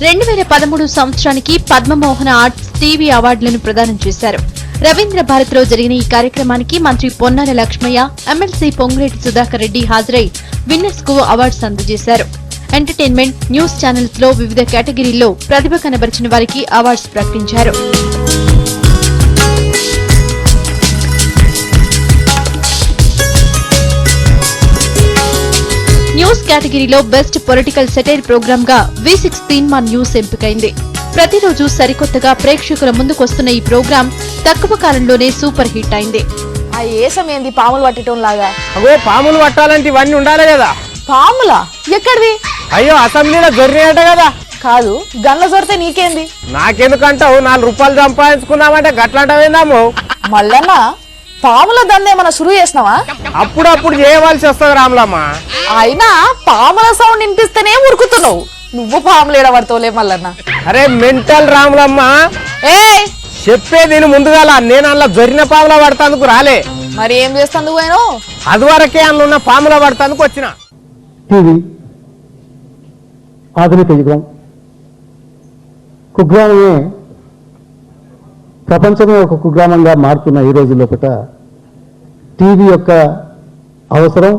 2013 సంవత్సరానికి Padmamohana arts TV అవార్డులను ప్రదానం చేశారు. రవీంద్ర భారతిలో జరిగిన ఈ కార్యక్రమానికి మంత్రి పొన్నాల లక్ష్మయ్య, ఎమ్మెల్సీ పొంగులేటి సుధాకర్ రెడ్డి హాజరై విన్నర్స్ కు అవార్డ్స్ అందజేశారు. ఎంటర్టైన్మెంట్, న్యూస్ ఛానల్స్ లో వివిధ కేటగిరీల్లో ప్రతిభ కనబరిచిన వారికి అవార్డ్స్ ప్రకటించారు. న్యూస్ కేటగిరీలో బెస్ట్ పొలిటికల్ సెటైర్ ప్రోగ్రామ్ గా V6 తీన్మాన్ న్యూస్ ఎంపికైంది. ప్రతిరోజు సరికొత్తగా ప్రేక్షకుల ముందుకొస్తున్న ఈ ప్రోగ్రాం తక్కువ కాలంలోనే సూపర్ హిట్ అయింది. ఆ ఏసం ఏంది పాములు పట్టడం లాగా? అగో పాములు పట్టాలంటే ఇవన్నీ ఉండాలి కదా. పాములా? ఎక్కడివి? అయ్యో అసెంబ్లీలో జొర్రినట్ట కదా. కాదు, గన్ల జొరితే నీకేంది? నాకెందుకంటావు? 4 రూపాయలు సంపాదించుకున్నామంటే గట్లాంటవేందాము. మల్లన్న, పాముల దందేమన్నా షురు చేసినావా? అప్పుడప్పుడు చేయవలసి వస్తుంది రాములమ్మ. అయినా పాముల సౌండ్ వినిపిస్తేనే ఉరుకుతున్నావు. నువ్వు పాములు ఏడబడతావులే మల్లన్న. అరే మెంటల్ రాములమ్మ, ఏ చెప్పే నేను ముందుగా నేను అందులో జొరిన పాముల పడతాందుకు రాలే. మరి ఏం చేస్తాను పోయినా? అది వరకే అందులో ఉన్న పాముల పడతాందుకు వచ్చిన. టీవీ ఆధునిక యుగం, కుగ్రామమే ప్రపంచమే ఒక కుగ్రామంగా మారుతున్న ఈ రోజుల్లోపట టీవీ యొక్క అవసరం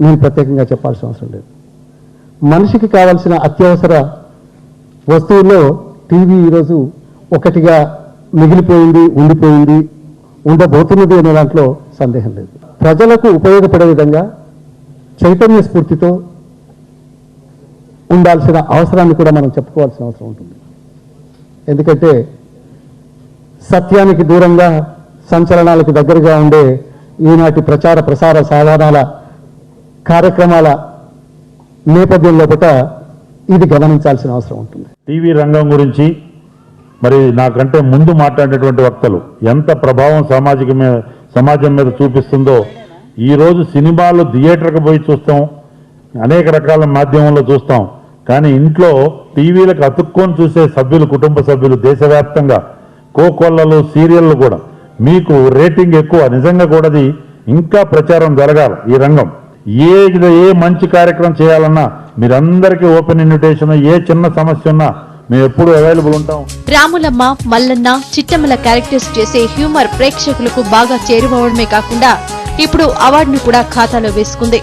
నేను ప్రత్యేకంగా చెప్పాల్సిన అవసరం లేదు. మనిషికి కావాల్సిన అత్యవసర వస్తువుల్లో టీవీ ఈరోజు ఒకటిగా మిగిలిపోయింది, ఉండిపోయింది, ఉండబోతున్నది అనే దాంట్లో సందేహం లేదు. ప్రజలకు ఉపయోగపడే విధంగా చైతన్య స్ఫూర్తితో ఉండాల్సిన అవసరాన్ని కూడా మనం చెప్పుకోవాల్సిన అవసరం ఉంటుంది. ఎందుకంటే సత్యానికి దూరంగా, సంచలనాలకు దగ్గరగా ఉండే ఈనాటి ప్రచార ప్రసార సాధనాల కార్యక్రమాల నేపథ్యంలో ఇది గమనించాల్సిన అవసరం ఉంటుంది. టీవీ రంగం గురించి మరి నాకంటే ముందు మాట్లాడేటువంటి వక్తలు ఎంత ప్రభావం సమాజం మీద చూపిస్తుందో ఈరోజు సినిమాలు థియేటర్కి పోయి చూస్తాం, అనేక రకాల మాధ్యమంలో చూస్తాం. కానీ ఇంట్లో టీవీలకు అతుక్కొని చూసే సభ్యులు, కుటుంబ సభ్యులు దేశవ్యాప్తంగా కోకొల్లలు, సీరియళ్ళు కూడా మీకు రేటింగ్ ఎక్కువ. నిజంగా కూడా ఇంకా ప్రచారం జరగాలి. ఈ రంగం ఏ మంచి కార్యక్రమం చేయాలన్నా మీరందరికీ ఓపెన్ ఇన్విటేషన్. ఏ చిన్న సమస్య ఉన్నా మేము ఎప్పుడు అవైలబుల్ ఉంటాం. రాములమ్మ, మల్లన్న, చిట్టమ్మల క్యారెక్టర్స్ చేసే హ్యూమర్ ప్రేక్షకులకు బాగా చేరువవడమే కాకుండా ఇప్పుడు అవార్డును కూడా ఖాతాలో వేసుకుంది.